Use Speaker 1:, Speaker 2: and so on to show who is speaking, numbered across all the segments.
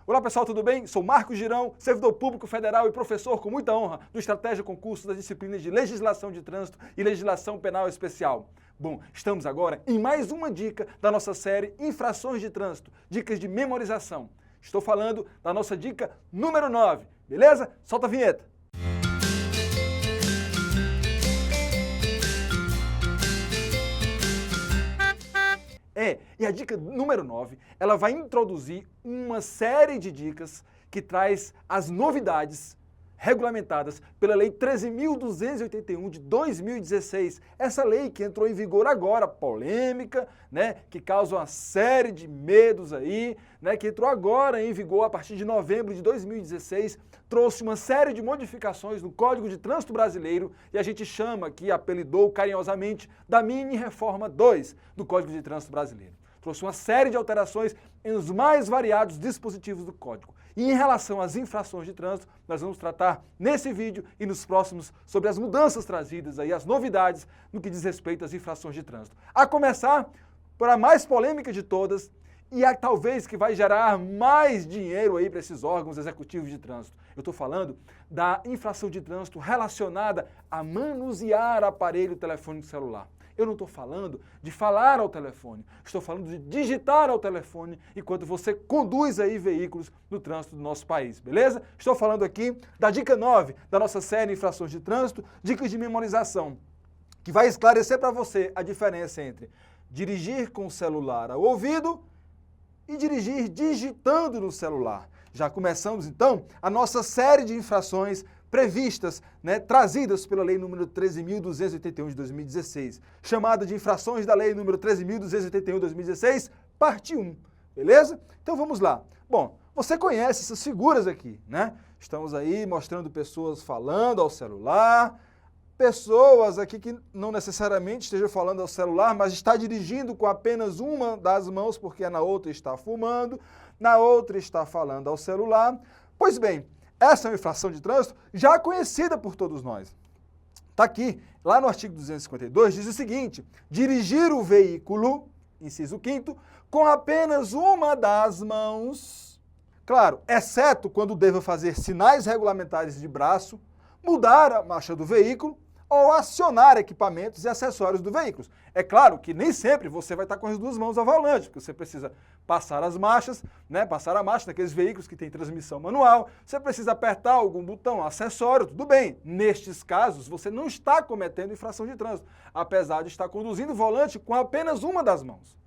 Speaker 1: Olá pessoal, tudo bem? Sou Marcos Girão, servidor público federal e professor com muita honra do Estratégia Concurso das disciplinas de Legislação de Trânsito e Legislação Penal Especial. Bom, estamos agora em mais uma dica da nossa série Infrações de Trânsito, dicas de memorização. Estou falando da nossa dica número 9, beleza? Solta a vinheta! E a dica número 9, ela vai introduzir uma série de dicas que traz as novidades regulamentadas pela Lei 13.281 de 2016. Essa lei que entrou em vigor agora, polêmica, né, que causa uma série de medos aí, né, que entrou agora em vigor a partir de novembro de 2016, trouxe uma série de modificações no Código de Trânsito Brasileiro e a gente chama aqui, apelidou carinhosamente, da Mini Reforma 2 do Código de Trânsito Brasileiro. Trouxe uma série de alterações em os mais variados dispositivos do Código. E em relação às infrações de trânsito, nós vamos tratar nesse vídeo e nos próximos sobre as mudanças trazidas aí, as novidades no que diz respeito às infrações de trânsito. A começar por a mais polêmica de todas e a talvez que vai gerar mais dinheiro aí para esses órgãos executivos de trânsito. Eu estou falando da infração de trânsito relacionada a manusear aparelho telefônico celular. Eu não estou falando de falar ao telefone, estou falando de digitar ao telefone enquanto você conduz aí veículos no trânsito do nosso país, beleza? Estou falando aqui da dica 9 da nossa série Infrações de Trânsito, dicas de memorização, que vai esclarecer para você a diferença entre dirigir com o celular ao ouvido e dirigir digitando no celular. Já começamos então a nossa série de infrações previstas, né, trazidas pela Lei nº 13.281 de 2016, chamada de infrações da Lei nº 13.281 de 2016, parte 1, beleza? Então vamos lá. Bom, você conhece essas figuras aqui, né? Estamos aí mostrando pessoas falando ao celular, pessoas aqui que não necessariamente estejam falando ao celular, mas está dirigindo com apenas uma das mãos, porque na outra está fumando, na outra está falando ao celular. Pois bem, essa é uma infração de trânsito já conhecida por todos nós. Está aqui, lá no artigo 252, diz o seguinte: dirigir o veículo, inciso 5º, com apenas uma das mãos, claro, exceto quando deva fazer sinais regulamentares de braço, mudar a marcha do veículo ou acionar equipamentos e acessórios do veículo. É claro que nem sempre você vai estar com as duas mãos ao volante, porque você precisa passar as marchas, né, passar a marcha naqueles veículos que têm transmissão manual, você precisa apertar algum botão, acessório, tudo bem. Nestes casos, você não está cometendo infração de trânsito, apesar de estar conduzindo o volante com apenas uma das mãos.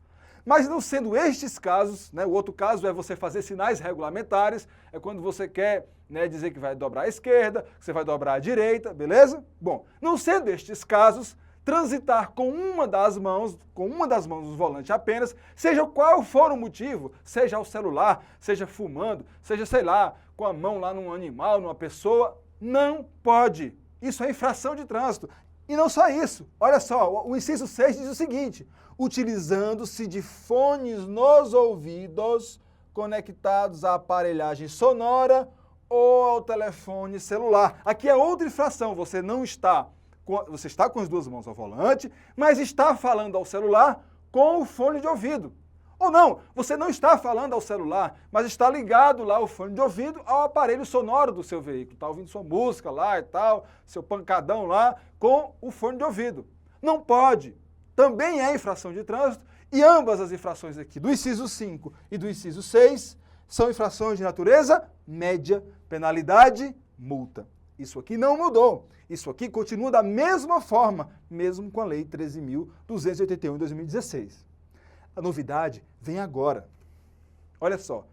Speaker 1: Mas não sendo estes casos, né, o outro caso é você fazer sinais regulamentares, é quando você quer, né, dizer que vai dobrar à esquerda, que você vai dobrar à direita, beleza? Bom, não sendo estes casos, transitar com uma das mãos do volante apenas, seja qual for o motivo, seja ao celular, seja fumando, seja, sei lá, com a mão lá num animal, numa pessoa, não pode. Isso é infração de trânsito. E não só isso, olha só, o inciso 6 diz o seguinte: utilizando-se de fones nos ouvidos conectados à aparelhagem sonora ou ao telefone celular. Aqui é outra infração, você está com as duas mãos ao volante, mas está falando ao celular com o fone de ouvido. Ou não, você não está falando ao celular, mas está ligado lá o fone de ouvido ao aparelho sonoro do seu veículo. Está ouvindo sua música lá e tal, seu pancadão lá com o fone de ouvido. Não pode. Também é infração de trânsito e ambas as infrações aqui, do inciso 5 e do inciso 6, são infrações de natureza média, penalidade, multa. Isso aqui não mudou. Isso aqui continua da mesma forma, mesmo com a Lei 13.281 de 2016. A novidade vem agora. Olha só.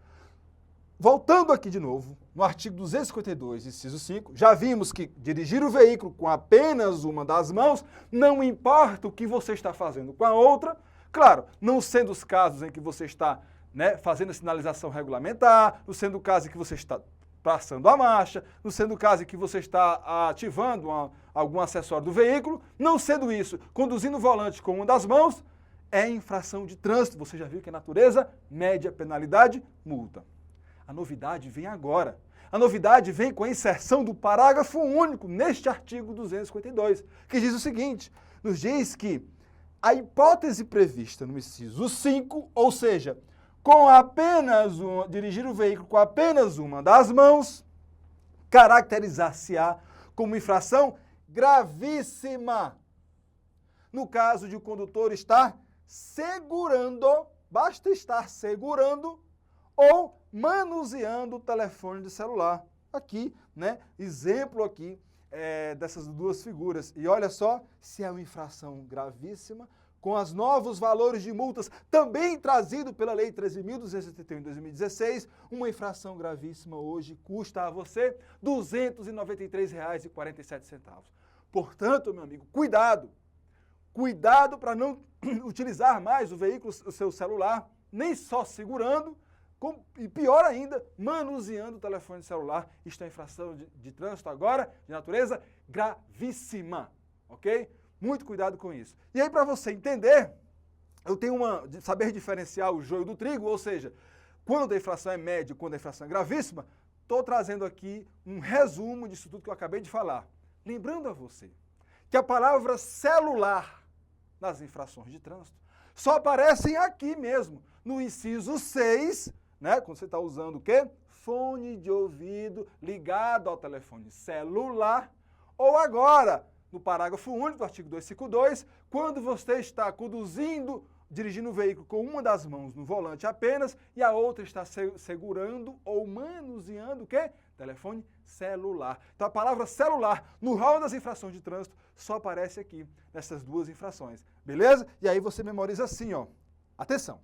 Speaker 1: Voltando aqui de novo, no artigo 252, inciso 5, já vimos que dirigir o veículo com apenas uma das mãos, não importa o que você está fazendo com a outra, claro, não sendo os casos em que você está, né, fazendo a sinalização regulamentar, não sendo o caso em que você está passando a marcha, não sendo o caso em que você está ativando algum acessório do veículo, não sendo isso, conduzindo o volante com uma das mãos, é infração de trânsito. Você já viu que é natureza média, penalidade, multa. A novidade vem agora. A novidade vem com a inserção do parágrafo único neste artigo 252, que diz o seguinte: nos diz que a hipótese prevista no inciso 5, ou seja, dirigir o veículo com apenas uma das mãos, caracterizar-se-á como infração gravíssima. No caso de o condutor estar segurando, basta estar segurando ou manuseando o telefone de celular. Aqui, né? Exemplo aqui dessas duas figuras. E olha só, se é uma infração gravíssima, com os novos valores de multas, também trazido pela Lei 13.271 de 2016, uma infração gravíssima hoje custa a você R$ 293,47. Portanto, meu amigo, cuidado! Cuidado para não utilizar mais o veículo, o seu celular, nem só segurando, e pior ainda, manuseando o telefone celular. Isto é infração de trânsito agora, de natureza gravíssima, ok? Muito cuidado com isso. E aí, para você entender, eu tenho de saber diferenciar o joio do trigo, ou seja, quando a infração é média, quando a infração é gravíssima, estou trazendo aqui um resumo disso tudo que eu acabei de falar. Lembrando a você que a palavra celular nas infrações de trânsito só aparecem aqui mesmo, no inciso 6, né? Quando você está usando o quê? Fone de ouvido ligado ao telefone celular, ou agora, no parágrafo único do artigo 252, quando você está dirigindo o veículo com uma das mãos no volante apenas e a outra está segurando ou manuseando o quê? Telefone celular. Então a palavra celular no rol das infrações de trânsito só aparece aqui nessas duas infrações, beleza? E aí você memoriza assim, ó. Atenção,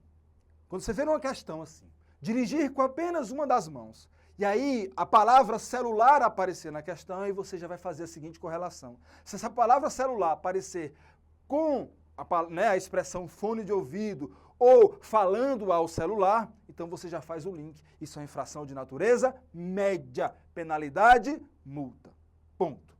Speaker 1: quando você vê uma questão assim, dirigir com apenas uma das mãos, e aí a palavra celular aparecer na questão, aí você já vai fazer a seguinte correlação. Se essa palavra celular aparecer com a expressão fone de ouvido ou falando ao celular, então você já faz o link. Isso é infração de natureza média, penalidade, multa. Ponto.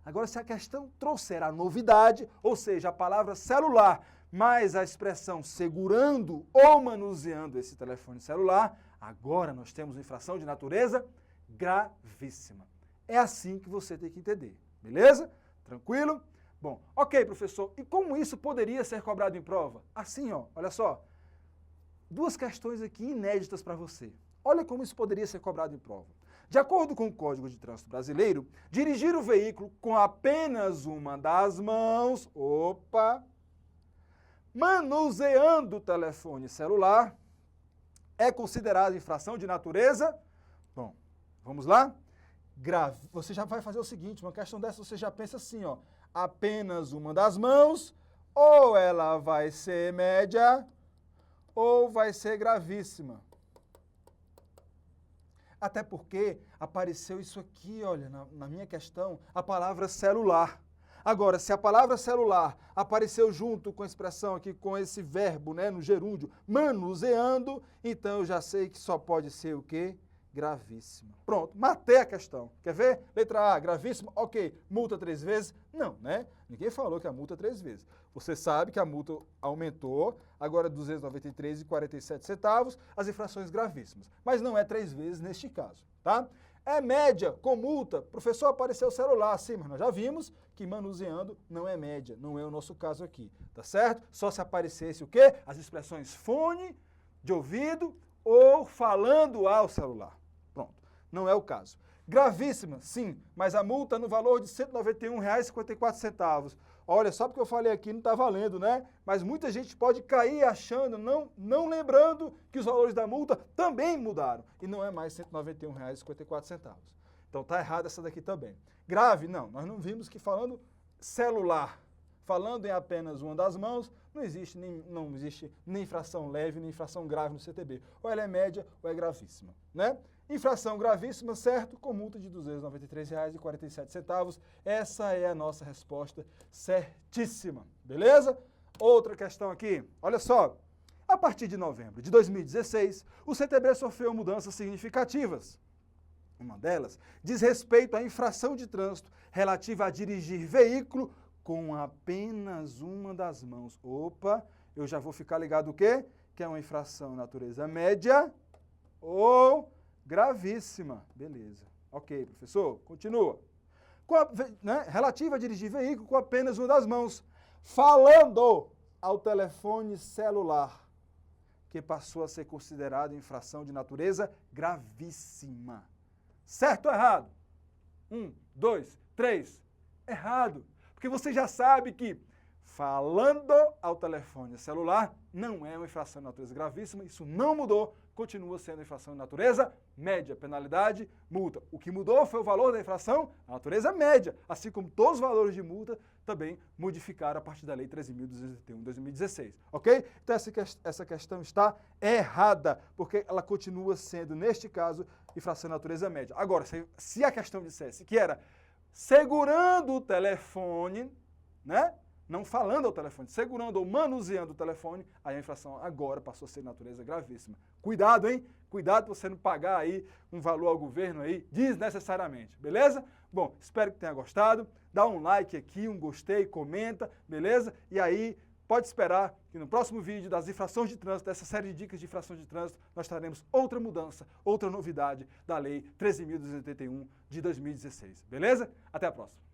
Speaker 1: Agora, se a questão trouxer a novidade, ou seja, a palavra celular mais a expressão segurando ou manuseando esse telefone celular, agora nós temos uma infração de natureza gravíssima. É assim que você tem que entender, beleza? Tranquilo? Bom, ok, professor, e como isso poderia ser cobrado em prova? Assim, ó, olha só, duas questões aqui inéditas para você. Olha como isso poderia ser cobrado em prova. De acordo com o Código de Trânsito Brasileiro, dirigir o veículo com apenas uma das mãos, manuseando o telefone celular, é considerado infração de natureza, bom, vamos lá? Grave. Você já vai fazer o seguinte, uma questão dessa você já pensa assim, ó, apenas uma das mãos, ou ela vai ser média, ou vai ser gravíssima. Até porque apareceu isso aqui, olha, na minha questão, a palavra celular. Agora, se a palavra celular apareceu junto com a expressão aqui, com esse verbo, né, no gerúndio, manuseando, então eu já sei que só pode ser o quê? Gravíssima. Pronto, matei a questão. Quer ver? Letra A, gravíssima, ok. Multa 3 vezes? Não, né? Ninguém falou que a multa 3 vezes. Você sabe que a multa aumentou, agora R$ 293,47, as infrações gravíssimas. Mas não é 3 vezes neste caso, tá? É média com multa. Professor, apareceu o celular. Sim, mas nós já vimos que manuseando não é média. Não é o nosso caso aqui, tá certo? Só se aparecesse o quê? As expressões fone de ouvido ou falando ao celular. Pronto, não é o caso. Gravíssima, sim, mas a multa no valor de R$ 191,54. Olha, só porque eu falei aqui não está valendo, né? Mas muita gente pode cair achando, não lembrando que os valores da multa também mudaram. E não é mais R$ 191,54. Então tá errado essa daqui também. Grave, não. Nós não vimos que falando celular, falando em apenas uma das mãos, não existe nem infração leve, nem infração grave no CTB. Ou ela é média ou é gravíssima, né? Infração gravíssima, certo, com multa de R$ 293,47. Essa é a nossa resposta certíssima, beleza? Outra questão aqui, olha só. A partir de novembro de 2016, o CTB sofreu mudanças significativas. Uma delas diz respeito à infração de trânsito relativa a dirigir veículo com apenas uma das mãos. Opa, eu já vou ficar ligado o quê? Que é uma infração natureza média ou gravíssima. Beleza. Ok, professor, continua. Relativa a dirigir veículo com apenas uma das mãos, falando ao telefone celular, que passou a ser considerado infração de natureza gravíssima. Certo ou errado? 1, 2, 3. Errado. Porque você já sabe que falando ao telefone celular não é uma infração de natureza gravíssima, isso não mudou, continua sendo infração de natureza média, penalidade, multa. O que mudou foi o valor da infração, a natureza média, assim como todos os valores de multa também modificaram a partir da Lei 13.231 de 2016, ok? Então essa questão está errada, porque ela continua sendo, neste caso, infração de natureza média. Agora, se a questão dissesse que era segurando o telefone, né? Não falando ao telefone, segurando ou manuseando o telefone, aí a infração agora passou a ser de natureza gravíssima. Cuidado, hein? Cuidado para você não pagar aí um valor ao governo aí desnecessariamente, beleza? Bom, espero que tenha gostado. Dá um like aqui, um gostei, comenta, beleza? E aí, pode esperar que no próximo vídeo das infrações de trânsito, dessa série de dicas de infrações de trânsito, nós traremos outra mudança, outra novidade da Lei 13.281 de 2016, beleza? Até a próxima.